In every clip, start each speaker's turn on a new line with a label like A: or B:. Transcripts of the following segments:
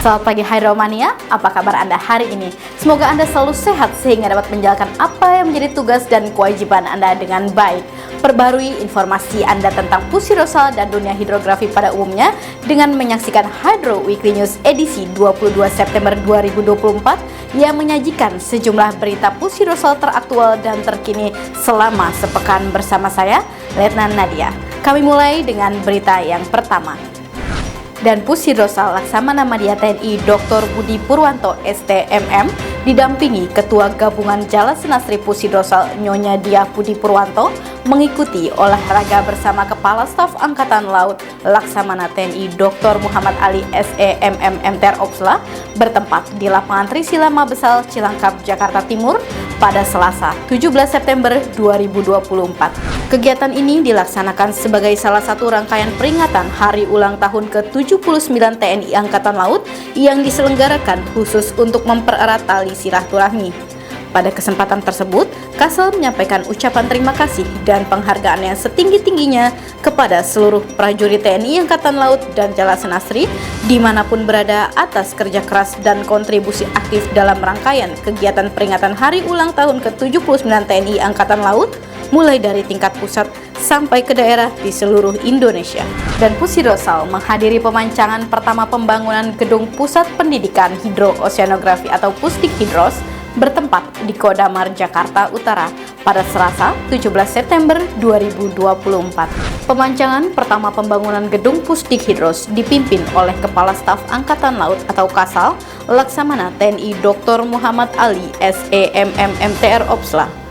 A: Selamat pagi Hydromania, apa kabar Anda hari ini? Semoga Anda selalu sehat sehingga dapat menjalankan apa yang menjadi tugas dan kewajiban Anda dengan baik. Perbarui informasi Anda tentang Pusirosal dan dunia hidrografi pada umumnya dengan menyaksikan Hydro Weekly News edisi 22 September 2024 yang menyajikan sejumlah berita Pusirosal teraktual dan terkini selama sepekan bersama saya, Letnan Nadia. Kami mulai dengan berita yang pertama. Dan Pusirosal Laksamana Madya TNI Dr. Budi Purwanto STMM didampingi Ketua Gabungan Jala Senasri Pusirosal Nyonya Diah Budi Purwanto mengikuti olahraga bersama Kepala Staf Angkatan Laut Laksamana TNI Dr. Muhammad Ali SEMM MTR Opsla bertempat di lapangan Trisila Mabesal Cilangkap Jakarta Timur pada Selasa 17 September 2024. Kegiatan ini dilaksanakan sebagai salah satu rangkaian peringatan Hari Ulang Tahun ke-79 TNI Angkatan Laut yang diselenggarakan khusus untuk mempererat tali silaturahmi. Pada kesempatan tersebut, Kasal menyampaikan ucapan terima kasih dan penghargaan yang setinggi-tingginya kepada seluruh prajurit TNI Angkatan Laut dan Jala Senasri dimanapun berada atas kerja keras dan kontribusi aktif dalam rangkaian kegiatan peringatan Hari Ulang Tahun ke-79 TNI Angkatan Laut mulai dari tingkat pusat sampai ke daerah di seluruh Indonesia. Dan Pusirosal menghadiri pemancangan pertama pembangunan Gedung Pusat Pendidikan Hidrooceanografi atau Pusdik Hidros bertempat di Kodamar, Jakarta Utara pada Selasa 17 September 2024. Pemancangan pertama pembangunan Gedung Pusdik Hidros dipimpin oleh Kepala Staf Angkatan Laut atau Kasal Laksamana TNI Dr. Muhammad Ali SEMM MTR Opsla.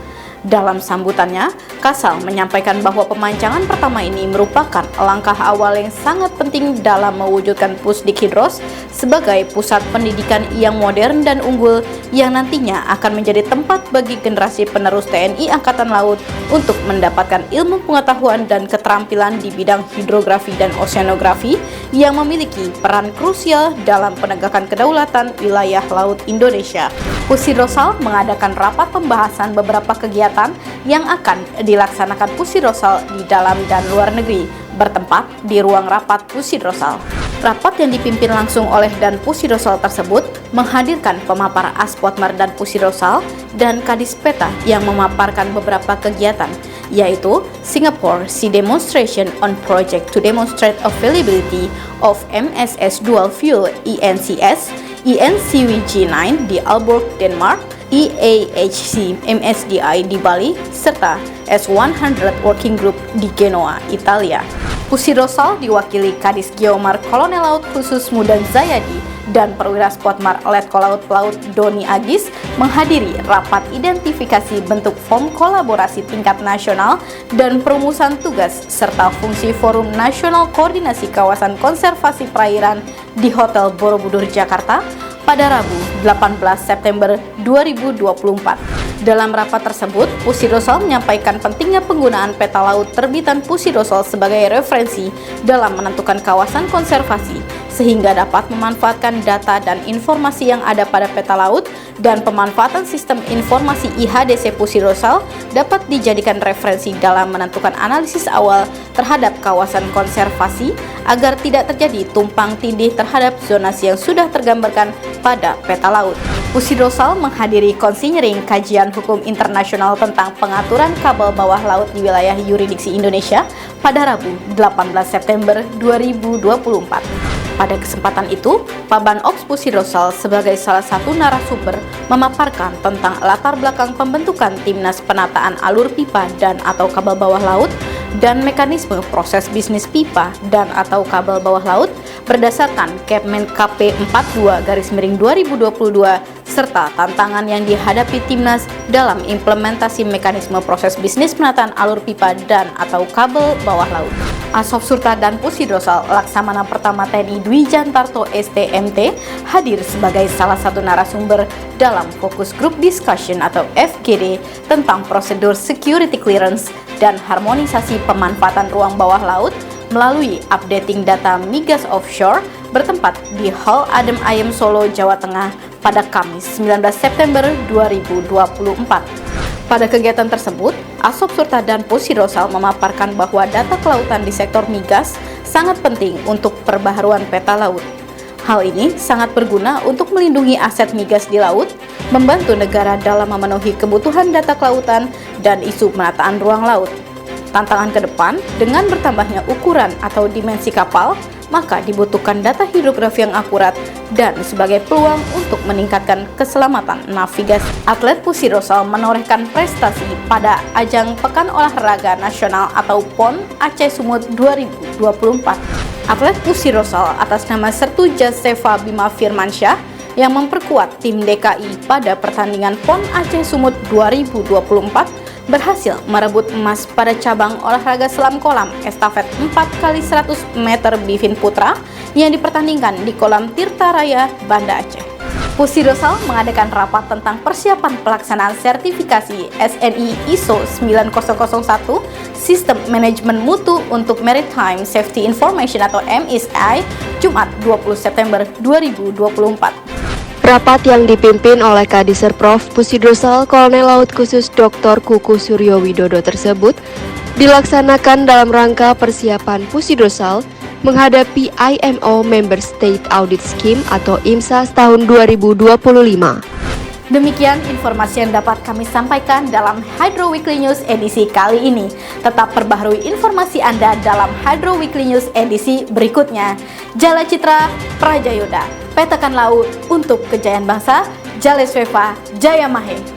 A: Dalam sambutannya, Kasal menyampaikan bahwa pemancangan pertama ini merupakan langkah awal yang sangat penting dalam mewujudkan Pusdik Hidros sebagai pusat pendidikan yang modern dan unggul yang nantinya akan menjadi tempat bagi generasi penerus TNI Angkatan Laut untuk mendapatkan ilmu pengetahuan dan keterampilan di bidang hidrografi dan oceanografi yang memiliki peran krusial dalam penegakan kedaulatan wilayah laut Indonesia. Pusirosal mengadakan rapat pembahasan beberapa kegiatan yang akan dilaksanakan Pusirosal di dalam dan luar negeri bertempat di ruang rapat Pusirosal. Rapat yang dipimpin langsung oleh Dan Pusirosal tersebut menghadirkan pemapar Aspotmar Dan Pusirosal dan Kadis Peta yang memaparkan beberapa kegiatan, yaitu Singapore Sea Demonstration on Project to Demonstrate Availability of MSS Dual Fuel ENCS, ENCWG9 di Aalborg, Denmark, EAHC MSDI di Bali, serta S100 Working Group di Genoa, Italia. Pusirosal diwakili Kadis Geomar Kolonel Laut Khusus Mudan Zayadi dan Perwira Spotmar Letko Laut Pelaut Doni Agis menghadiri rapat identifikasi bentuk form kolaborasi tingkat nasional dan perumusan tugas serta fungsi Forum Nasional Koordinasi Kawasan Konservasi Perairan di Hotel Borobudur, Jakarta pada Rabu 18 September 2024. Dalam rapat tersebut, Pusirosal menyampaikan pentingnya penggunaan peta laut terbitan Pusirosal sebagai referensi dalam menentukan kawasan konservasi, sehingga dapat memanfaatkan data dan informasi yang ada pada peta laut, dan pemanfaatan sistem informasi IHDC Pusirosal dapat dijadikan referensi dalam menentukan analisis awal terhadap kawasan konservasi agar tidak terjadi tumpang tindih terhadap zonasi yang sudah tergambarkan pada peta laut. Pusirosal menghadiri konsinyering kajian hukum internasional tentang pengaturan kabel bawah laut di wilayah yurisdiksi Indonesia pada Rabu 18 September 2024. Pada kesempatan itu, Paban Ops Pusirosal sebagai salah satu narasumber memaparkan tentang latar belakang pembentukan Timnas Penataan Alur Pipa dan atau kabel bawah laut dan mekanisme proses bisnis pipa dan atau kabel bawah laut berdasarkan Kepmen KP 42/2022 serta tantangan yang dihadapi Timnas dalam implementasi mekanisme proses bisnis penataan alur pipa dan atau kabel bawah laut. Asop Surta Dan Pusirosal Laksamana Pertama TNI Dwi Jantarto STMT hadir sebagai salah satu narasumber dalam Focus Group Discussion atau FGD tentang prosedur security clearance dan harmonisasi pemanfaatan ruang bawah laut melalui updating data migas offshore bertempat di Hall Adem Ayem Solo, Jawa Tengah pada Kamis 19 September 2024. Pada kegiatan tersebut, Asop Surta Dan Pusirosal memaparkan bahwa data kelautan di sektor migas sangat penting untuk perbaharuan peta laut. Hal ini sangat berguna untuk melindungi aset migas di laut, membantu negara dalam memenuhi kebutuhan data kelautan, dan isu penataan ruang laut. Tantangan ke depan, dengan bertambahnya ukuran atau dimensi kapal, maka dibutuhkan data hidrografi yang akurat dan sebagai peluang untuk meningkatkan keselamatan navigasi. Atlet Pusi Rosal menorehkan prestasi pada ajang Pekan Olahraga Nasional atau PON Aceh Sumut 2024. Atlet Pusi Rosal atas nama Sertu Jasefa Bima Firmansyah yang memperkuat tim DKI pada pertandingan PON Aceh Sumut 2024 berhasil merebut emas pada cabang olahraga selam kolam estafet 4x100 meter bivin putra yang dipertandingkan di kolam Tirta Raya, Banda Aceh. Pusi Rosal mengadakan rapat tentang persiapan pelaksanaan sertifikasi SNI ISO 9001 Sistem Manajemen Mutu untuk Maritime Safety Information atau MSI Jumat 20 September 2024.
B: Rapat yang dipimpin oleh Kadiser Prof. Pusi Rosal Kolonel Laut Khusus Dr. Kuku Suryo Widodo tersebut dilaksanakan dalam rangka persiapan Pusi Rosal menghadapi IMO Member State Audit Scheme atau IMSA tahun 2025.
A: Demikian informasi yang dapat kami sampaikan dalam Hydro Weekly News edisi kali ini. Tetap perbaharui informasi Anda dalam Hydro Weekly News edisi berikutnya. Jala Citra Prajayoda, petakan laut untuk kejayaan bangsa. Jale Sweva Jaya Mahe.